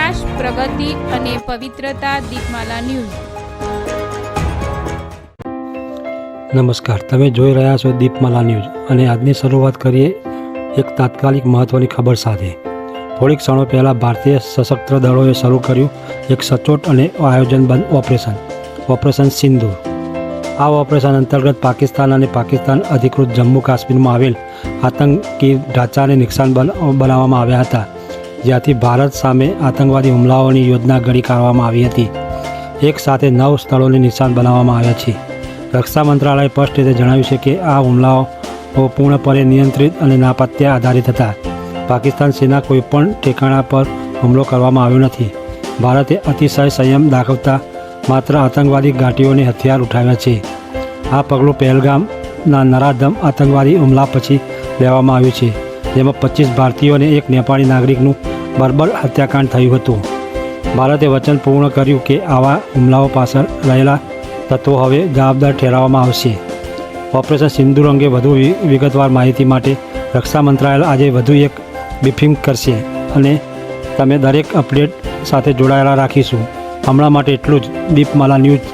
વિકાસ, પ્રગતિ અને પવિત્રતા. દીપમાલા ન્યૂઝ. નમસ્કાર, તમે જોઈ રહ્યા છો દીપમાલા ન્યૂઝ અને આજની શરૂઆત કરીએ એક તાત્કાલિક મહત્ત્વની ખબર સાથે. થોડીક ક્ષણો પહેલાં ભારતીય સશસ્ત્ર દળોએ શરૂ કર્યું એક સચોટ અને આયોજનબદ્ધ ઓપરેશન સિંદૂર. આ ઓપરેશન અંતર્ગત પાકિસ્તાન અને પાકિસ્તાન અધિકૃત જમ્મુ કાશ્મીરમાં આવેલ આતંકી ઢાંચાને નિશાન બનાવવામાં આવ્યા હતા, જ્યાંથી ભારત સામે આતંકવાદી હુમલાઓની યોજના ઘડી કાઢવામાં આવી હતી. એક સાથે 9 સ્થળોને નિશાન બનાવવામાં આવ્યા છે. રક્ષા મંત્રાલયે સ્પષ્ટ રીતે જણાવ્યું છે કે આ હુમલાઓ પૂર્ણપણે નિયંત્રિત અને નાપત્યા આધારિત હતા. પાકિસ્તાન સેના કોઈપણ ઠેકાણા પર હુમલો કરવામાં આવ્યો નથી. ભારતે અતિશય સંયમ દાખવતા માત્ર આતંકવાદી ઘાટીઓને હથિયાર ઉઠાવ્યા છે. આ પગલું પહેલગામના નરાધમ આતંકવાદી હુમલા પછી લેવામાં આવ્યું છે, જેમાં 25 ભારતીયો અને એક નેપાળી નાગરિકનું બર્બર હત્યાકાંડ થયું હતું. ભારતે વચન પૂર્ણ કર્યું કે આવા હુમલાઓ પાછળ રહેલા તત્વો હવે જવાબદાર ઠેરવવામાં આવશે. ઓપરેશન સિંદૂર અંગે વધુ વિગતવાર માહિતી માટે રક્ષા મંત્રાલય આજે વધુ એક બ્રીફિંગ કરશે અને તમે દરેક અપડેટ સાથે જોડાયેલા રાખીશું. હમણાં માટે એટલું જ. દીપમાલા ન્યૂઝ